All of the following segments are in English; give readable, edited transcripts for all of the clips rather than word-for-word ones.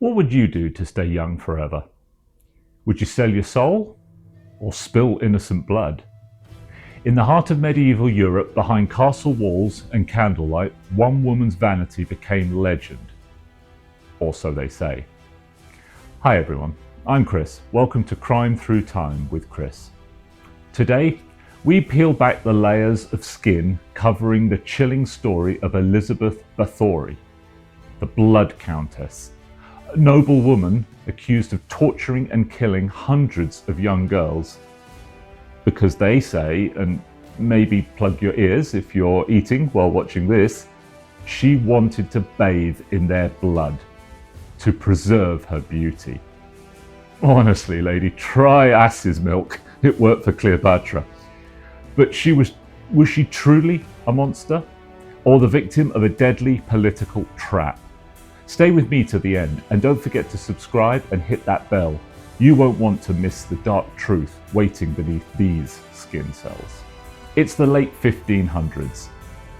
What would you do to stay young forever? Would you sell your soul or spill innocent blood? In the heart of medieval Europe, behind castle walls and candlelight, one woman's vanity became legend. Or so they say. Hi everyone, I'm Chris. Welcome to Crime Through Time with Chris. Today, we peel back the layers of skin covering the chilling story of Elizabeth Báthory, the Blood Countess, a noblewoman accused of torturing and killing hundreds of young girls because they say, and maybe plug your ears if you're eating while watching this, she wanted to bathe in their blood to preserve her beauty. Honestly, lady, try ass's milk. It worked for Cleopatra. But was she truly a monster or the victim of a deadly political trap? Stay with me to the end and don't forget to subscribe and hit that bell. You won't want to miss the dark truth waiting beneath these skin cells. It's the late 1500s.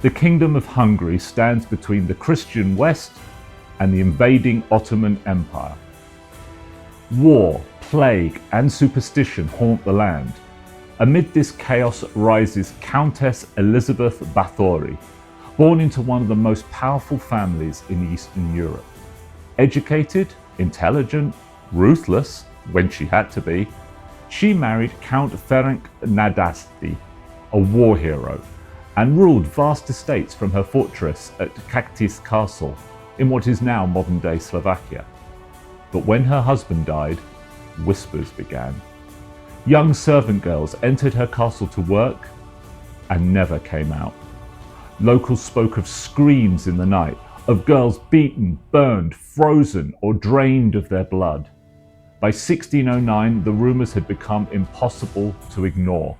The Kingdom of Hungary stands between the Christian West and the invading Ottoman Empire. War, plague, and superstition haunt the land. Amid this chaos rises Countess Elizabeth Báthory, born into one of the most powerful families in Eastern Europe. Educated, intelligent, ruthless, when she had to be, she married Count Ferenc Nadasdy, a war hero, and ruled vast estates from her fortress at Countess castle in what is now modern-day Slovakia. But when her husband died, whispers began. Young servant girls entered her castle to work and never came out. Locals spoke of screams in the night, of girls beaten, burned, frozen, or drained of their blood. By 1609, the rumours had become impossible to ignore.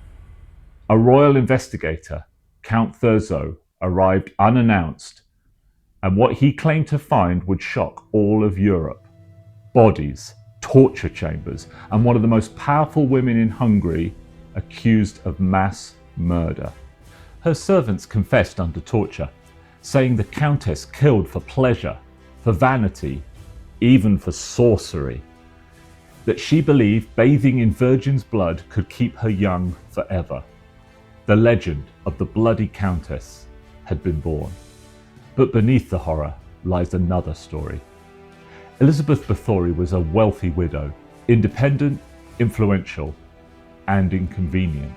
A royal investigator, Count Thurzo, arrived unannounced, and what he claimed to find would shock all of Europe. Bodies, torture chambers, and one of the most powerful women in Hungary accused of mass murder. Her servants confessed under torture, saying the Countess killed for pleasure, for vanity, even for sorcery. That she believed bathing in virgin's blood could keep her young forever. The legend of the Bloody Countess had been born. But beneath the horror lies another story. Elizabeth Báthory was a wealthy widow, independent, influential, and inconvenient,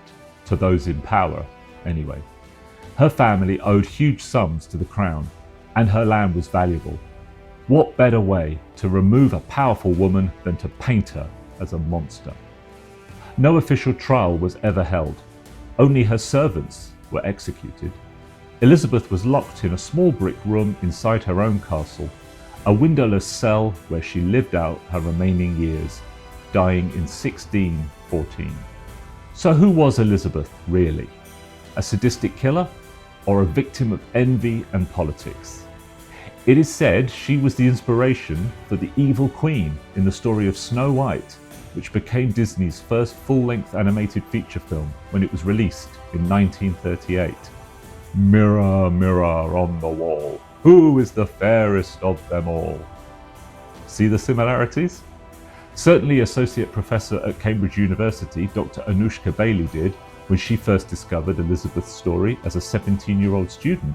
to those in power anyway. Her family owed huge sums to the crown, and her land was valuable. What better way to remove a powerful woman than to paint her as a monster? No official trial was ever held. Only her servants were executed. Elizabeth was locked in a small brick room inside her own castle, a windowless cell where she lived out her remaining years, dying in 1614. So who was Elizabeth really? A sadistic killer or a victim of envy and politics? It is said she was the inspiration for the evil queen in the story of Snow White, which became Disney's first full-length animated feature film when it was released in 1938. Mirror, mirror on the wall, who is the fairest of them all? See the similarities? Certainly Associate Professor at Cambridge University, Dr. Anushka Bailey did when she first discovered Elizabeth's story as a 17-year-old student.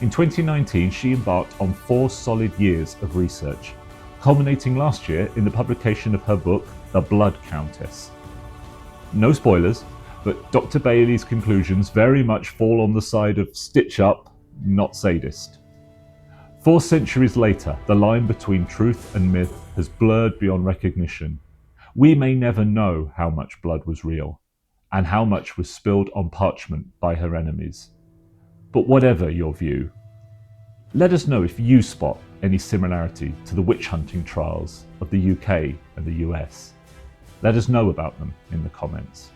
In 2019, she embarked on 4 solid years of research, culminating last year in the publication of her book, The Blood Countess. No spoilers, but Dr. Bailey's conclusions very much fall on the side of stitch up, not sadist. 4 centuries later, the line between truth and myth has blurred beyond recognition. We may never know how much blood was real, and how much was spilled on parchment by her enemies. But whatever your view, let us know if you spot any similarity to the witch hunting trials of the UK and the US. Let us know about them in the comments.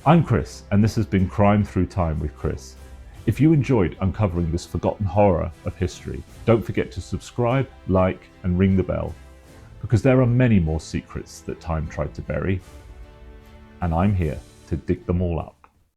I'm Chris, and this has been Crime Through Time with Chris. If you enjoyed uncovering this forgotten horror of history, don't forget to subscribe, like, and ring the bell, because there are many more secrets that time tried to bury, and I'm here to dig them all up.